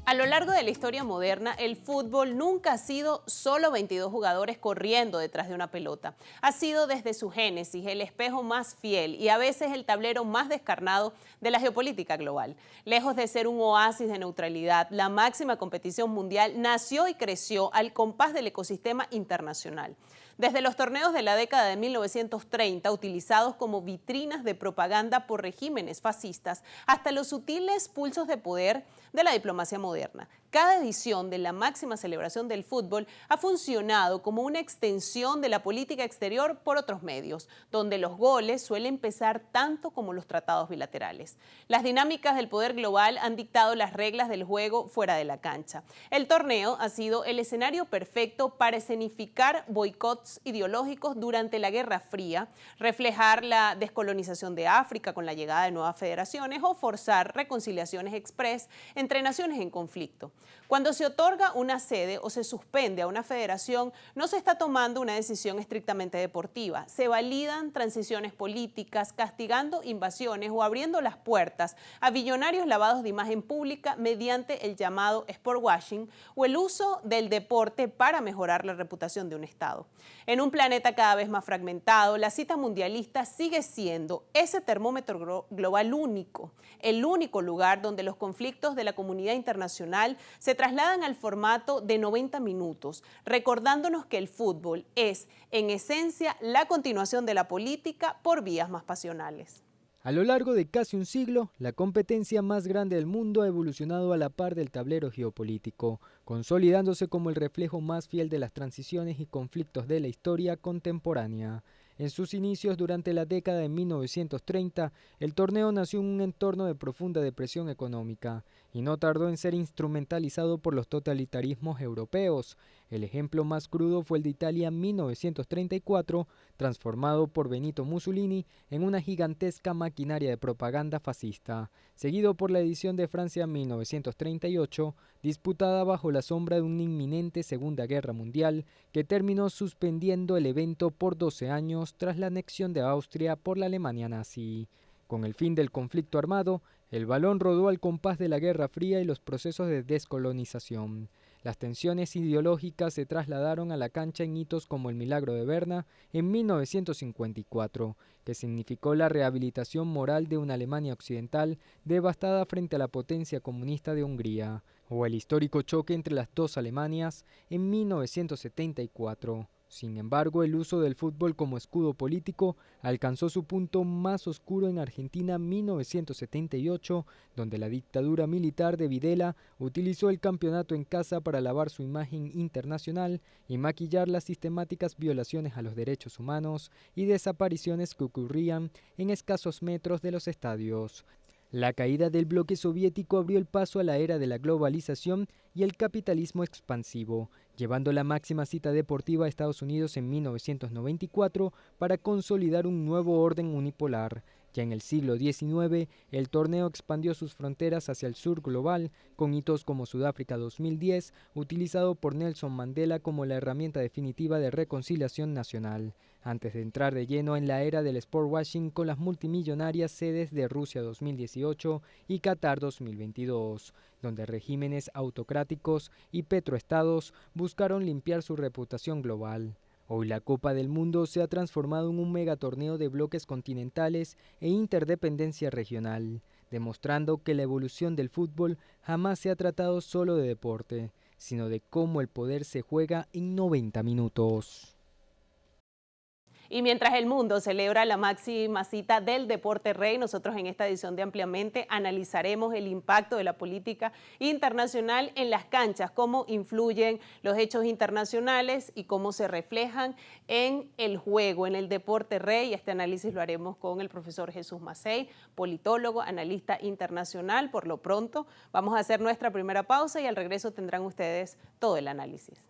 A lo largo de la historia moderna, el fútbol nunca ha sido solo 22 jugadores corriendo detrás de una pelota. Ha sido desde su génesis el espejo más fiel y a veces el tablero más descarnado de la geopolítica global. Lejos de ser un oasis de neutralidad, la máxima competición mundial nació y creció al compás del ecosistema internacional. Desde los torneos de la década de 1930, utilizados como vitrinas de propaganda por regímenes fascistas, hasta los sutiles pulsos de poder de la diplomacia moderna. Cada edición de la máxima celebración del fútbol ha funcionado como una extensión de la política exterior por otros medios, donde los goles suelen pesar tanto como los tratados bilaterales. Las dinámicas del poder global han dictado las reglas del juego fuera de la cancha. El torneo ha sido el escenario perfecto para escenificar boicots ideológicos durante la Guerra Fría, reflejar la descolonización de África con la llegada de nuevas federaciones o forzar reconciliaciones express entre naciones en conflicto. Cuando se otorga una sede o se suspende a una federación, no se está tomando una decisión estrictamente deportiva. Se validan transiciones políticas, castigando invasiones o abriendo las puertas a billonarios lavados de imagen pública mediante el llamado sport washing o el uso del deporte para mejorar la reputación de un Estado. En un planeta cada vez más fragmentado, la cita mundialista sigue siendo ese termómetro global único, el único lugar donde los conflictos de la comunidad internacional se trasladan al formato de 90 minutos, recordándonos que el fútbol es, en esencia, la continuación de la política por vías más pasionales. A lo largo de casi un siglo, la competencia más grande del mundo ha evolucionado a la par del tablero geopolítico, consolidándose como el reflejo más fiel de las transiciones y conflictos de la historia contemporánea. En sus inicios, durante la década de 1930, el torneo nació en un entorno de profunda depresión económica y no tardó en ser instrumentalizado por los totalitarismos europeos. El ejemplo más crudo fue el de Italia en 1934, transformado por Benito Mussolini en una gigantesca maquinaria de propaganda fascista, seguido por la edición de Francia en 1938, disputada bajo la sombra de una inminente Segunda Guerra Mundial que terminó suspendiendo el evento por 12 años tras la anexión de Austria por la Alemania nazi. Con el fin del conflicto armado, el balón rodó al compás de la Guerra Fría y los procesos de descolonización. Las tensiones ideológicas se trasladaron a la cancha en hitos como el Milagro de Berna en 1954, que significó la rehabilitación moral de una Alemania occidental devastada frente a la potencia comunista de Hungría, o el histórico choque entre las dos Alemanias en 1974. Sin embargo, el uso del fútbol como escudo político alcanzó su punto más oscuro en Argentina en 1978, donde la dictadura militar de Videla utilizó el campeonato en casa para lavar su imagen internacional y maquillar las sistemáticas violaciones a los derechos humanos y desapariciones que ocurrían en escasos metros de los estadios. La caída del bloque soviético abrió el paso a la era de la globalización y el capitalismo expansivo, llevando la máxima cita deportiva a Estados Unidos en 1994 para consolidar un nuevo orden unipolar. Ya en el siglo XIX, el torneo expandió sus fronteras hacia el sur global, con hitos como Sudáfrica 2010, utilizado por Nelson Mandela como la herramienta definitiva de reconciliación nacional, antes de entrar de lleno en la era del sport washing con las multimillonarias sedes de Rusia 2018 y Qatar 2022, donde regímenes autocráticos y petroestados buscaron limpiar su reputación global. Hoy la Copa del Mundo se ha transformado en un megatorneo de bloques continentales e interdependencia regional, demostrando que la evolución del fútbol jamás se ha tratado solo de deporte, sino de cómo el poder se juega en 90 minutos. Y mientras el mundo celebra la máxima cita del deporte rey, nosotros en esta edición de Ampliamente analizaremos el impacto de la política internacional en las canchas, cómo influyen los hechos internacionales y cómo se reflejan en el juego, en el deporte rey. Este análisis lo haremos con el profesor Jesús Macei, politólogo, analista internacional. Por lo pronto, vamos a hacer nuestra primera pausa y al regreso tendrán ustedes todo el análisis.